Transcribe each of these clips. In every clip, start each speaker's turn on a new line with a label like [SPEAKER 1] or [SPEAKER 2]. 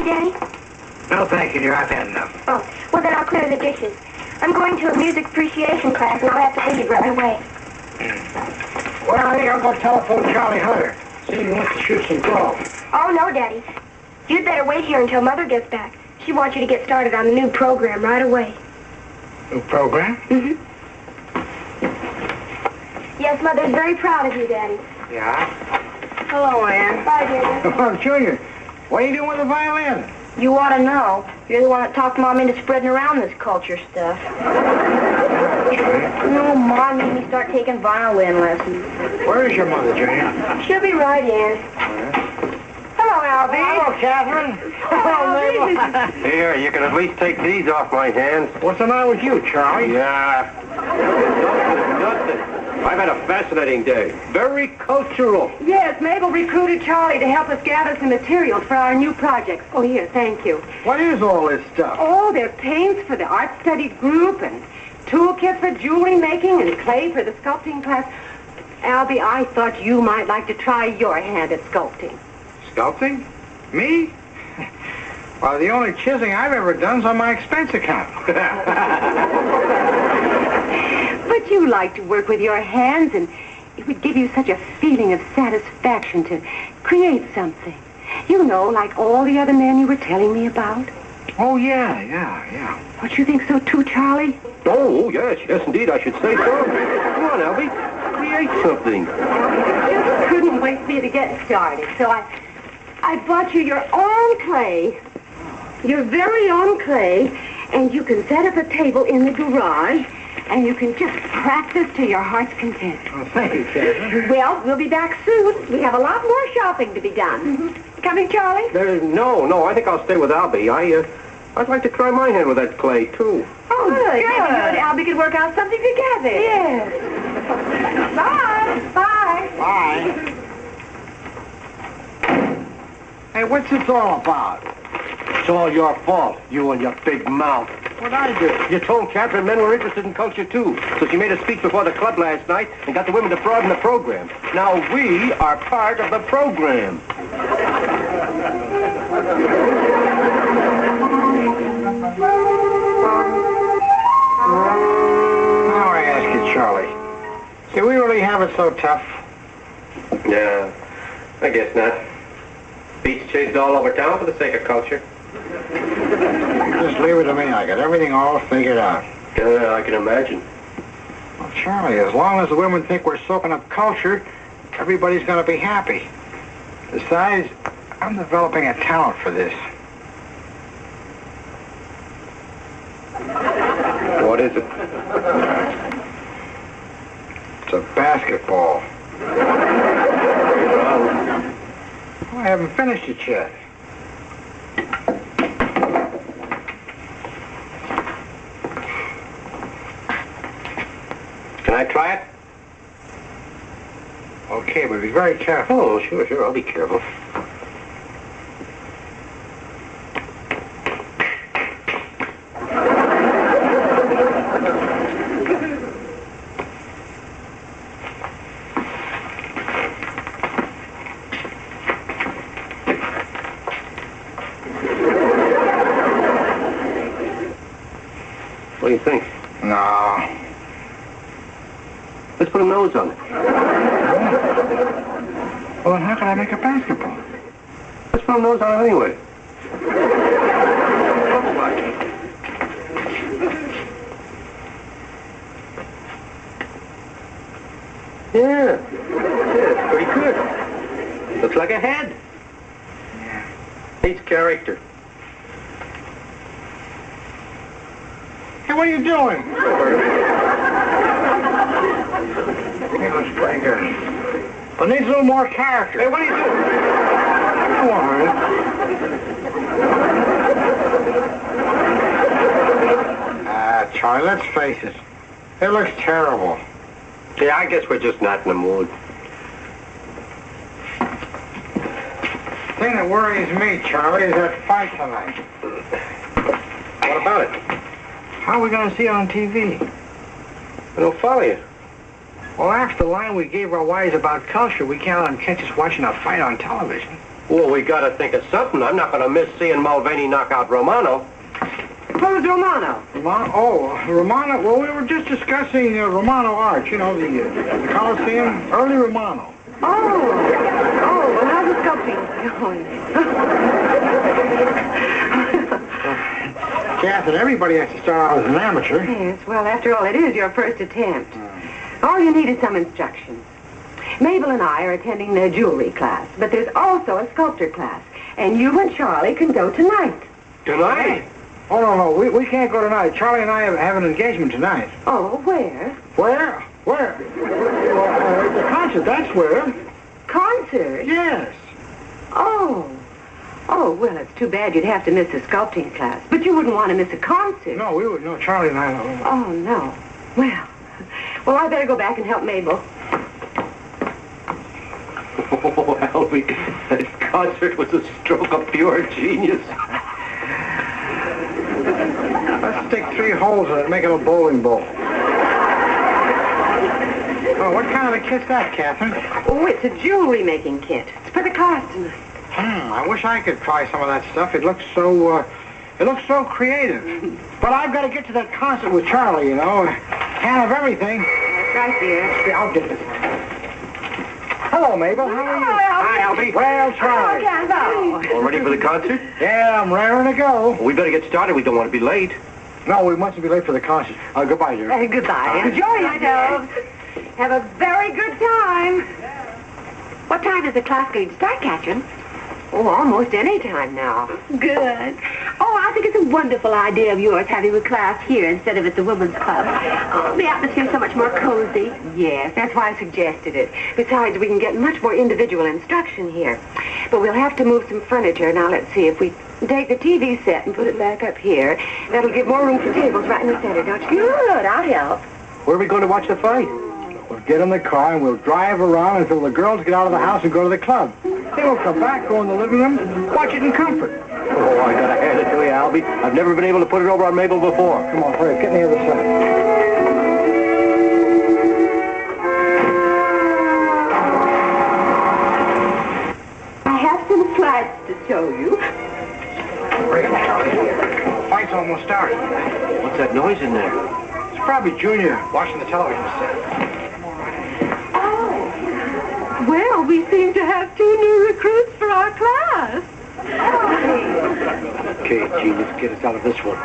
[SPEAKER 1] Daddy?
[SPEAKER 2] No, thank you, dear. I've had enough.
[SPEAKER 1] Oh, well, then I'll clear the dishes. I'm going to a music appreciation class, and I'll have to leave right away.
[SPEAKER 2] Well, I think I'll go telephone Charlie Hunter. See if he wants to shoot some golf.
[SPEAKER 1] Oh, no, Daddy. You'd better wait here until Mother gets back. She wants you to get started on the new program right away.
[SPEAKER 2] New program?
[SPEAKER 1] Mm-hmm. Yes, Mother's very proud of you, Daddy.
[SPEAKER 2] Yeah?
[SPEAKER 3] Hello, Ann.
[SPEAKER 1] Bye, dear.
[SPEAKER 2] Oh, Junior, what are you doing with the violin?
[SPEAKER 3] You ought to know. You're the one that talked Mom into spreading around this culture stuff. No, Mom made me start taking violin lessons.
[SPEAKER 2] Where is your mother, Junior?
[SPEAKER 3] She'll be right in. Hello, Albie.
[SPEAKER 2] Hello, Catherine. Hello, Mabel.
[SPEAKER 4] Here, you can at least take these off my hands.
[SPEAKER 2] What's the matter with you, Charlie?
[SPEAKER 4] Yeah. Nothing. I've had a fascinating day. Very cultural.
[SPEAKER 3] Yes, Mabel recruited Charlie to help us gather some materials for our new projects. Oh, here, thank you.
[SPEAKER 2] What is all this stuff?
[SPEAKER 3] Oh, they're paints for the art study group and toolkits for jewelry making and clay for the sculpting class. Albie, I thought you might like to try your hand at sculpting.
[SPEAKER 2] Sculpting? Me? Well, the only chiseling I've ever done's on my expense account.
[SPEAKER 3] But you like to work with your hands, and it would give you such a feeling of satisfaction to create something. You know, like all the other men you were telling me about.
[SPEAKER 2] Oh, yeah.
[SPEAKER 3] Don't you think so too, Charlie?
[SPEAKER 4] Oh, yes, indeed, I should say so. Come on, Albie. Create something.
[SPEAKER 3] Just couldn't wait for you to get started, so I bought you your own clay. Your very own clay, and you can set up a table in the garage, and you can just practice to your heart's content.
[SPEAKER 2] Oh, thank you, Catherine.
[SPEAKER 3] Well, we'll be back soon. We have a lot more shopping to be done. Coming, Charlie?
[SPEAKER 4] No, I think I'll stay with Albie. I'd like to try my hand with that clay, too.
[SPEAKER 3] Oh, good. Maybe you and Albie could work out something together. Yes. Bye.
[SPEAKER 2] Hey, what's this all about?
[SPEAKER 4] It's all your fault, you and your big mouth.
[SPEAKER 2] What'd I do?
[SPEAKER 4] You told Catherine men were interested in culture, too. So she made a speech before the club last night and got the women to broaden the program. Now we are part of the program.
[SPEAKER 2] Now I ask you, Charlie, do we really have it so tough?
[SPEAKER 4] Yeah, I guess not. Beats chased all over town for the sake of culture.
[SPEAKER 2] Just leave it to me. I got everything all figured out.
[SPEAKER 4] Yeah, I can imagine.
[SPEAKER 2] Well, Charlie, as long as the women think we're soaking up culture, everybody's going to be happy. Besides, I'm developing a talent for this.
[SPEAKER 4] What is it?
[SPEAKER 2] It's a basketball. Well, I haven't finished it yet.
[SPEAKER 4] Can I try it?
[SPEAKER 2] Okay, but be very careful.
[SPEAKER 4] Oh, sure. I'll be careful. What do you think?
[SPEAKER 2] No.
[SPEAKER 4] Let's put a nose on it.
[SPEAKER 2] Well, then how can I make a basketball?
[SPEAKER 4] Let's put a nose on it anyway. Yeah, pretty good. Looks like a head.
[SPEAKER 2] Yeah.
[SPEAKER 4] Needs character.
[SPEAKER 2] Hey, what are you doing? It looks pretty good. But needs a little more character.
[SPEAKER 4] Hey, what are you doing?
[SPEAKER 2] Don't worry. Charlie, let's face it. It looks terrible.
[SPEAKER 4] Yeah, I guess we're just not in the mood.
[SPEAKER 2] The thing that worries me, Charlie, is that fight tonight.
[SPEAKER 4] What about it?
[SPEAKER 2] How are we going to see it on TV?
[SPEAKER 4] I don't follow you.
[SPEAKER 2] Well, after the line we gave our wives about culture, we can't let them catch us watching a fight on television.
[SPEAKER 4] Well, we gotta think of something. I'm not gonna miss seeing Mulvaney knock out Romano.
[SPEAKER 3] Who's Romano?
[SPEAKER 2] Romano. Well, we were just discussing Romano Arch. You know, the Coliseum. Early Romano.
[SPEAKER 3] Well, how's the sculpting going?
[SPEAKER 2] Catherine, everybody has to start out as an amateur.
[SPEAKER 3] Yes, well, after all, it is your first attempt. All you need is some instructions. Mabel and I are attending the jewelry class, but there's also a sculptor class, and you and Charlie can go tonight.
[SPEAKER 4] Tonight?
[SPEAKER 2] Oh, no, we can't go tonight. Charlie and I have an engagement tonight.
[SPEAKER 3] Oh, where?
[SPEAKER 2] Where? The concert, that's where.
[SPEAKER 3] Concert?
[SPEAKER 2] Yes.
[SPEAKER 3] Oh, well, it's too bad you'd have to miss the sculpting class. But you wouldn't want to miss a concert.
[SPEAKER 2] No, we would. No, Charlie and I.
[SPEAKER 3] Oh, no. Well, I better go back and help Mabel.
[SPEAKER 4] Oh, Albie, that concert was a stroke of pure genius.
[SPEAKER 2] Let's stick 3 holes in it and make it a bowling ball. Oh, what kind of a kit's that, Catherine?
[SPEAKER 3] Oh, it's a jewelry making kit. It's for the class tonight.
[SPEAKER 2] I wish I could try some of that stuff. It looks so creative. But I've got to get to that concert with Charlie, you know. Can't have everything.
[SPEAKER 3] That's right, dear.
[SPEAKER 2] I'll get this. Hello, Mabel. How are you?
[SPEAKER 3] Hi,
[SPEAKER 4] Albie.
[SPEAKER 2] Well, Charlie.
[SPEAKER 3] Hello.
[SPEAKER 4] All ready for the concert?
[SPEAKER 2] Yeah, I'm raring to go.
[SPEAKER 4] Well, we better get started. We don't want to be late.
[SPEAKER 2] No, we mustn't be late for the concert. Goodbye, dear.
[SPEAKER 3] Goodbye. Enjoy yourselves. Have a very good time. What time is the class going to start, Katrin? Oh, almost any time now. Good. Oh, I think it's a wonderful idea of yours having the class here instead of at the women's club. Oh, the atmosphere's so much more cozy. Yes, that's why I suggested it. Besides, we can get much more individual instruction here. But we'll have to move some furniture. Now, let's see. If we take the TV set and put it back up here, that'll give more room for tables right in the center, don't you? Good, I'll help.
[SPEAKER 4] Where are we going to watch the fight?
[SPEAKER 2] We'll get in the car and we'll drive around until the girls get out of the house and go to the club. Then we'll come back, go in the living room, watch it in comfort.
[SPEAKER 4] Oh, I gotta hand it to you, Albie. I've never been able to put it over on Mabel before.
[SPEAKER 2] Come on, hurry, get on the other side.
[SPEAKER 3] I have some slides to show you.
[SPEAKER 2] Hurry up, Charlie. Fight's almost started.
[SPEAKER 4] What's that noise in there?
[SPEAKER 2] It's probably Junior watching the television set.
[SPEAKER 3] Well, we seem to have 2 new recruits for our class.
[SPEAKER 2] Okay, Gee, let's get us out of this one.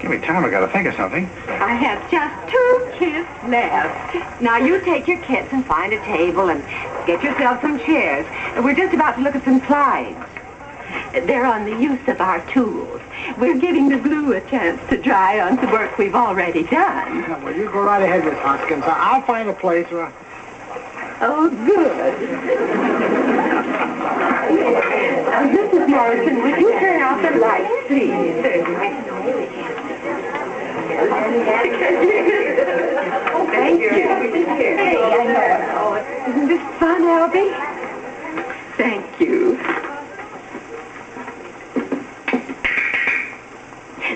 [SPEAKER 2] Give me time, I gotta think of something.
[SPEAKER 3] I have just 2 kits left. Now, you take your kits and find a table and get yourself some chairs. We're just about to look at some slides. They're on the use of our tools. We're giving the glue a chance to dry on the work we've already done.
[SPEAKER 2] Well, you go right ahead, Miss Hoskins. I'll find a place where...
[SPEAKER 3] Oh, good. Mrs. Morrison, would you turn off the lights, please? Thank you. Isn't this fun, Albie? Thank you.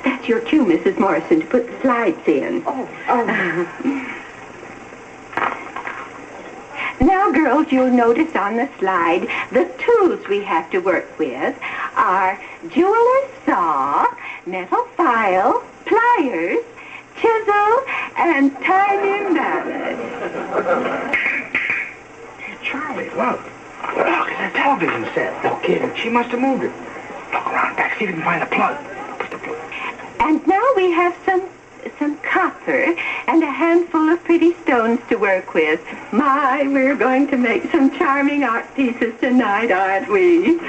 [SPEAKER 3] That's your cue, Mrs. Morrison, to put the slides in. Now, girls, you'll notice on the slide the tools we have to work with are jeweler's saw, metal file, pliers, chisel, and tiny mallet.
[SPEAKER 2] Charlie, look. Look, it's a television set. No kidding. She must have moved it. Look around back, see if you can find the plug.
[SPEAKER 3] And now we have some copper and a handful of pretty stones to work with. My, we're going to make some charming art pieces tonight, aren't we?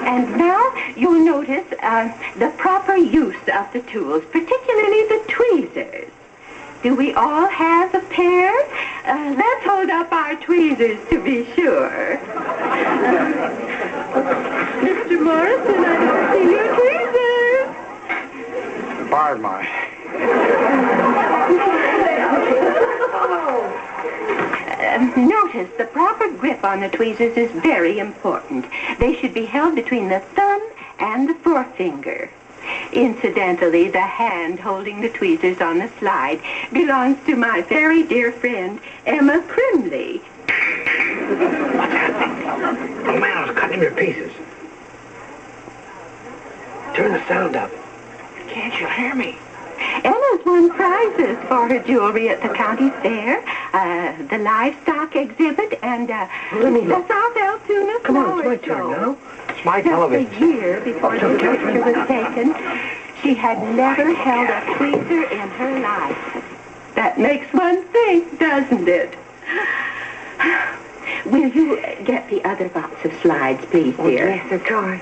[SPEAKER 3] And now you'll notice the proper use of the tools, particularly the tweezers. Do we all have a pair? Let's hold up our tweezers to be sure. Mr. Morrison, I don't see your tweezers.
[SPEAKER 2] Barred mine.
[SPEAKER 3] Notice the proper grip on the tweezers is very important. They should be held between the thumb and the forefinger. Incidentally, the hand holding the tweezers on the slide belongs to my very dear friend, Emma Crimley.
[SPEAKER 2] What's happening? The man was cutting him to pieces.
[SPEAKER 4] Turn the sound up.
[SPEAKER 2] Can't you hear me?
[SPEAKER 3] Emma's won prizes for her jewelry at the county fair, the livestock exhibit, and
[SPEAKER 4] Let me
[SPEAKER 3] the
[SPEAKER 4] look.
[SPEAKER 3] South Altoona
[SPEAKER 4] Come on, it's my
[SPEAKER 3] Flower
[SPEAKER 4] turn
[SPEAKER 3] Show.
[SPEAKER 4] now. It's my
[SPEAKER 3] Just
[SPEAKER 4] television.
[SPEAKER 3] a year before the picture was taken, she had never held a tweezer in her life. That makes one think, doesn't it? Will you get the other box of slides, please, dear?
[SPEAKER 1] Yes, of course.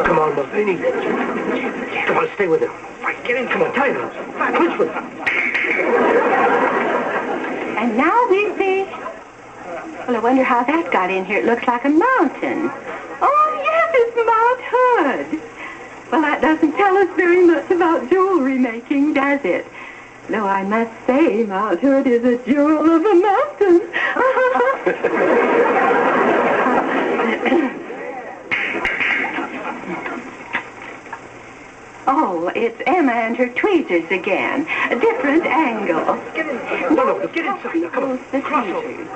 [SPEAKER 4] Come on, Mulvaney. Come on, stay with him. Right, get in. Come on, tie him up. Clinch with him.
[SPEAKER 3] And now we see... Well, I wonder how that got in here. It looks like a mountain. Oh, yes, it's Mount Hood. Well, that doesn't tell us very much about jewelry making, does it? Though I must say, Mount Hood is a jewel of a mountain. Oh, it's Emma and her tweezers again. A different angle.
[SPEAKER 4] Get inside now. Come on.
[SPEAKER 3] The tweezers.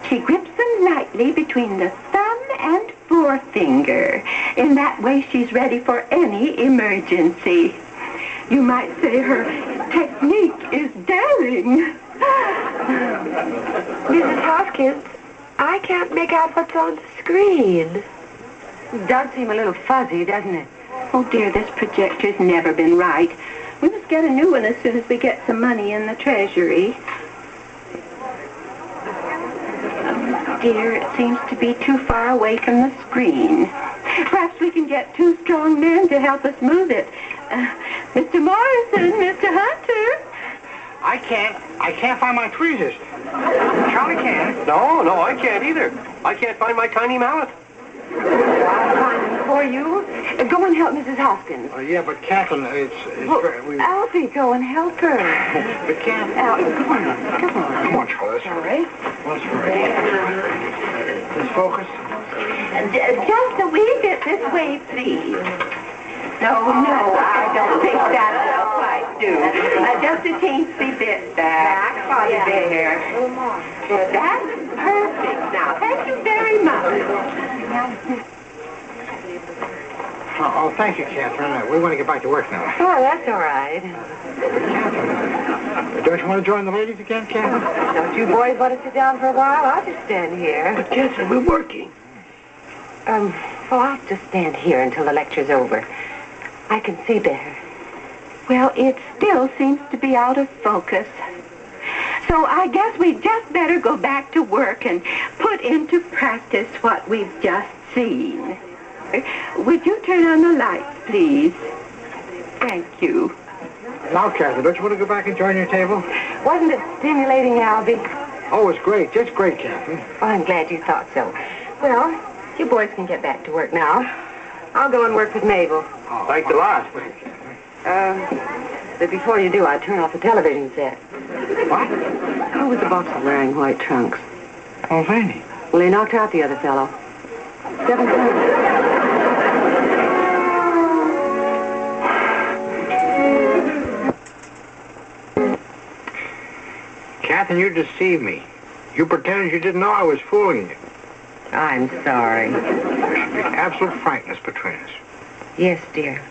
[SPEAKER 3] She grips them lightly between the thumb and forefinger. In that way, she's ready for any emergency. You might say her technique is daring.
[SPEAKER 1] Mrs. Hoskins, I can't make out what's on the screen.
[SPEAKER 3] It does seem a little fuzzy, doesn't it? Oh, dear, this projector's never been right. We must get a new one as soon as we get some money in the treasury. Dear, it seems to be too far away from the screen. Perhaps we can get 2 strong men to help us move it. Mr. Morrison, Mr. Hunter.
[SPEAKER 2] I can't find my tweezers. Charlie can.
[SPEAKER 4] No, I can't either. I can't find my tiny mallet.
[SPEAKER 3] I'll find them for you. Go and help Mrs. Hoskins.
[SPEAKER 2] Yeah, but Catherine, it's we...
[SPEAKER 3] Alfie, go and help her.
[SPEAKER 2] But Catherine...
[SPEAKER 3] Alfie, come on.
[SPEAKER 2] Come on, Charlie.
[SPEAKER 3] Sorry.
[SPEAKER 2] Let's hurry. Let's focus.
[SPEAKER 3] Just a wee bit this way, please. No, I don't think that'll quite do. Just a teensy bit back. There. That's perfect now. Thank you very much.
[SPEAKER 2] Oh, thank you, Catherine. We want to get back to work now.
[SPEAKER 3] Oh, that's all right.
[SPEAKER 2] Catherine, don't you want to join the ladies again, Catherine?
[SPEAKER 3] Don't you boys want to sit down for a while? I'll just stand here.
[SPEAKER 4] But, Catherine, we're working.
[SPEAKER 3] Well, I'll just stand here until the lecture's over. I can see better. Well, it still seems to be out of focus. So I guess we just better go back to work and put into practice what we've just seen. Would you turn on the lights, please? Thank you.
[SPEAKER 2] Now, Catherine, don't you want to go back and join your table?
[SPEAKER 3] Wasn't it stimulating, Albie?
[SPEAKER 2] Oh, it's great. Just great, Catherine.
[SPEAKER 3] Oh, I'm glad you thought so. Well, you boys can get back to work now. I'll go and work with Mabel.
[SPEAKER 2] Oh,
[SPEAKER 4] Thanks a lot.
[SPEAKER 3] But before you do, I'll turn off the television set.
[SPEAKER 2] What?
[SPEAKER 3] Who was the boss wearing white trunks?
[SPEAKER 2] Mulvaney.
[SPEAKER 3] Well, he knocked out the other fellow. 7 times.
[SPEAKER 2] Catherine, you deceived me. You pretended you didn't know I was fooling you.
[SPEAKER 3] I'm sorry.
[SPEAKER 2] There should be absolute frankness between us.
[SPEAKER 3] Yes, dear.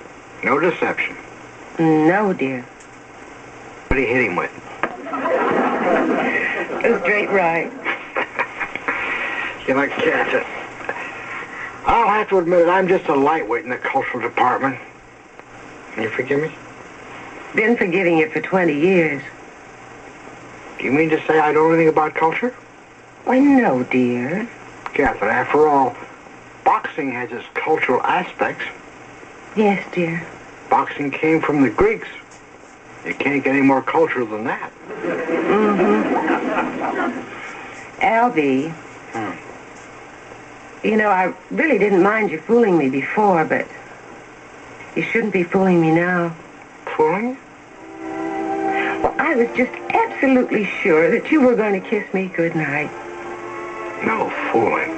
[SPEAKER 2] No deception.
[SPEAKER 3] No, dear.
[SPEAKER 2] What did he hit him with?
[SPEAKER 3] Go straight right.
[SPEAKER 2] You like Catherine. I'll have to admit it, I'm just a lightweight in the cultural department. Can you forgive me?
[SPEAKER 3] Been forgiving you for 20 years.
[SPEAKER 2] Do you mean to say I know anything about culture?
[SPEAKER 3] Why, no, dear.
[SPEAKER 2] Catherine, after all, boxing has its cultural aspects.
[SPEAKER 3] Yes, dear.
[SPEAKER 2] Boxing came from the Greeks. You can't get any more cultural than that.
[SPEAKER 3] Albie. You know, I really didn't mind you fooling me before, but you shouldn't be fooling me now.
[SPEAKER 2] Fooling you?
[SPEAKER 3] Well, I was just absolutely sure that you were going to kiss me goodnight.
[SPEAKER 2] No fooling.